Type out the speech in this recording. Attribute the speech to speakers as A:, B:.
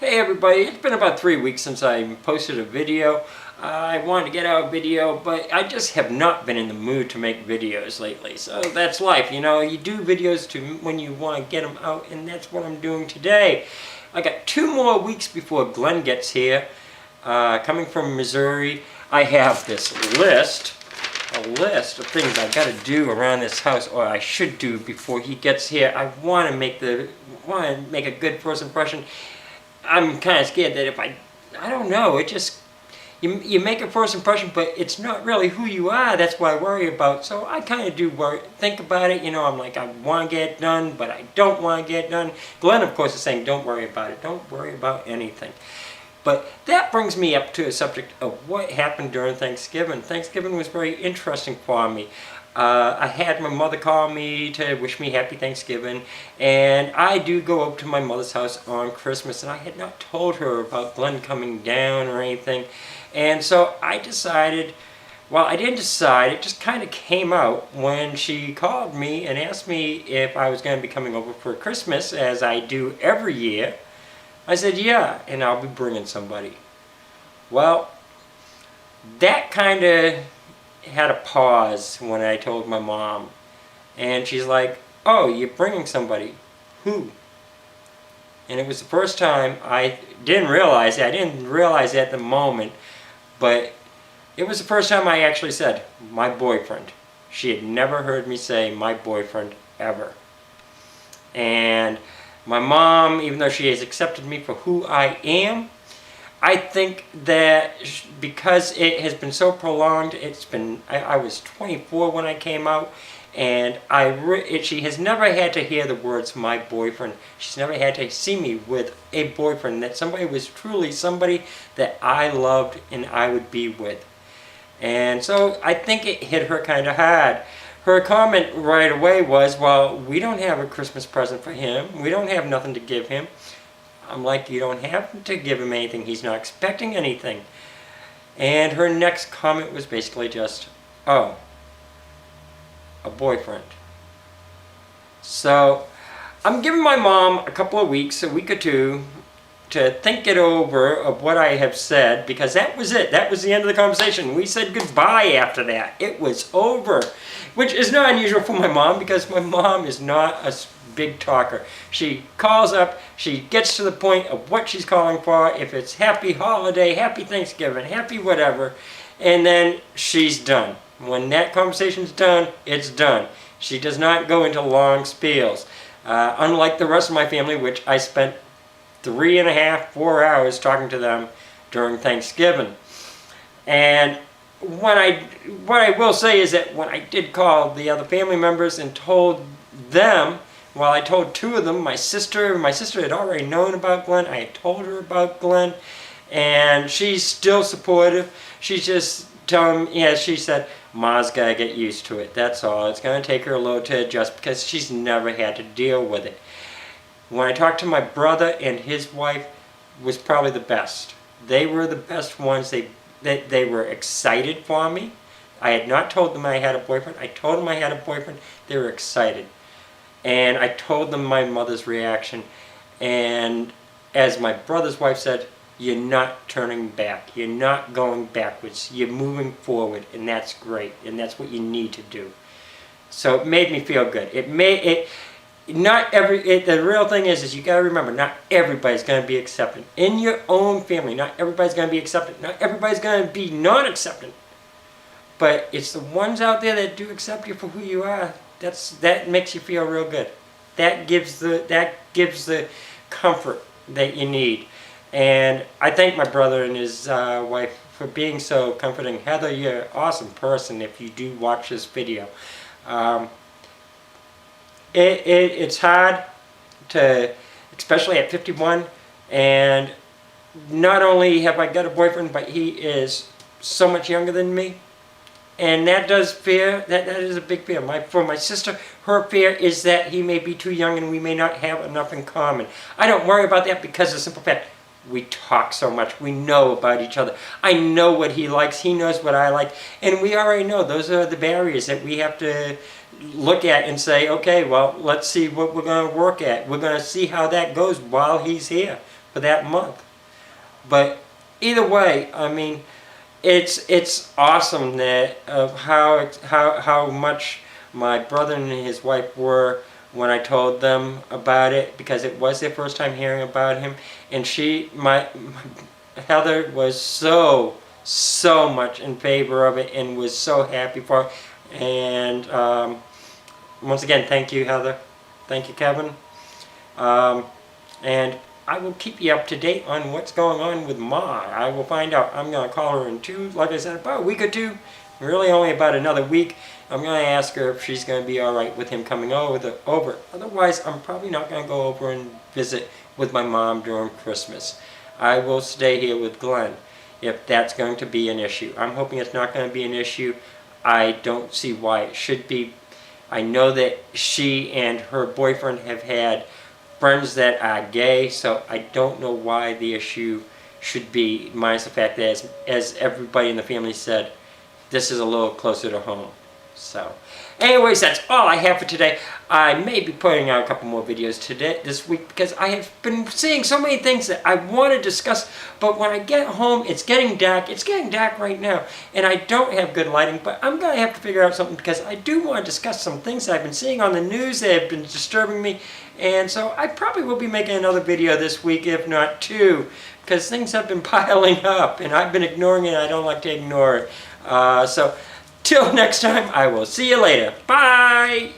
A: Hey everybody, it's been about 3 weeks since I posted a video. I wanted to get out a video, but I just have not been in the mood to make videos lately. So that's life, you know, you do videos when you want to get them out, and that's what I'm doing today. I got 2 more weeks before Glenn gets here. Coming from Missouri, I have this list of things I got to do around this house, or I should do before he gets here. I want to make a good first impression. I'm kind of scared that if I don't know, it just, you make a first impression, but it's not really who you are. That's what I worry about. So I kind of do think about it. You know, I'm like, I want to get it done, but I don't want to get it done. Glenn, of course, is saying, don't worry about it. Don't worry about anything. But that brings me up to a subject of what happened during Thanksgiving. Thanksgiving was very interesting for me. I had my mother call me to wish me happy Thanksgiving, and I do go up to my mother's house on Christmas, and I had not told her about Glenn coming down or anything. And so I decided, well, I didn't decide, it just kind of came out when she called me and asked me if I was going to be coming over for Christmas, as I do every year. I said, yeah, and I'll be bringing somebody. Well, that kind of had a pause when I told my mom. And she's like, oh, you're bringing somebody. Who? And it was the first time I didn't realize it. I didn't realize it at the moment, but it was the first time I actually said, my boyfriend. She had never heard me say my boyfriend ever. And my mom, even though she has accepted me for who I am, I think that because it has been so prolonged, I was 24 when I came out, and she has never had to hear the words my boyfriend. She's never had to see me with a boyfriend, that somebody was truly somebody that I loved and I would be with. And so I think it hit her kind of hard. Her comment right away was, well, we don't have a Christmas present for him. We don't have nothing to give him. I'm like, you don't have to give him anything. He's not expecting anything. And her next comment was basically just, oh, a boyfriend. So I'm giving my mom a couple of weeks, a week or two, to think it over of what I have said, because that was it. That was the end of the conversation. We said goodbye after that. It was over, which is not unusual for my mom, because my mom is not a big talker. She calls up, she gets to the point of what she's calling for. If it's happy holiday, happy Thanksgiving, happy whatever, and then she's done. When that conversation's done, it's done. She does not go into long spiels. Unlike the rest of my family, which I spent 3.5, 4 hours talking to them during Thanksgiving. And what I will say is that when I did call the other family members and told them, well, I told 2 of them, my sister had already known about Glenn. I had told her about Glenn, and she's still supportive. She's just telling me, yeah, she said, Ma's got to get used to it. That's all. It's going to take her a little to adjust, because she's never had to deal with it. When I talked to my brother and his wife, was probably the best. They were the best ones. They were excited for me. I had not told them I had a boyfriend. I told them I had a boyfriend. They were excited. And I told them my mother's reaction. And as my brother's wife said, you're not turning back. You're not going backwards. You're moving forward, and that's great. And that's what you need to do. So it made me feel good. The real thing is you got to remember, not everybody's going to be accepted. In your own family, not everybody's going to be accepted. Not everybody's going to be non-accepted. But it's the ones out there that do accept you for who you are. That makes you feel real good. That gives the comfort that you need. And I thank my brother and his wife for being so comforting. Heather, you're an awesome person if you do watch this video. It's hard to, especially at 51, and not only have I got a boyfriend, but he is so much younger than me. And that is a big fear. For my sister, her fear is that he may be too young and we may not have enough in common. I don't worry about that, because of the simple fact, we talk so much. We know about each other. I know what he likes. He knows what I like. And we already know those are the barriers that we have to look at and say, okay, well, let's see what we're going to work at. We're going to see how that goes while he's here. for that month. But either way, I mean, it's awesome that of how much my brother and his wife were when I told them about it, because it was their first time hearing about him, and my Heather was so much in favor of it and was so happy for it. And once again, thank you, Heather. Thank you, Kevin. And I will keep you up to date on what's going on with Ma. I will find out. I'm going to call her in like I said, about a week or two. Really only about another week. I'm going to ask her if she's going to be alright with him coming over. Otherwise, I'm probably not going to go over and visit with my mom during Christmas. I will stay here with Glenn if that's going to be an issue. I'm hoping it's not going to be an issue. I don't see why it should be. I know that she and her boyfriend have had friends that are gay, so I don't know why the issue should be, minus the fact that as everybody in the family said, this is a little closer to home. So anyways, that's all I have for today. I may be putting out a couple more videos this week, because I have been seeing so many things that I want to discuss, but when I get home, it's getting dark. It's getting dark right now, and I don't have good lighting, but I'm going to have to figure out something, because I do want to discuss some things that I've been seeing on the news that have been disturbing me, and so I probably will be making another video this week, if not two, because things have been piling up, and I've been ignoring it. I don't like to ignore it. So till next time, I will see you later. Bye!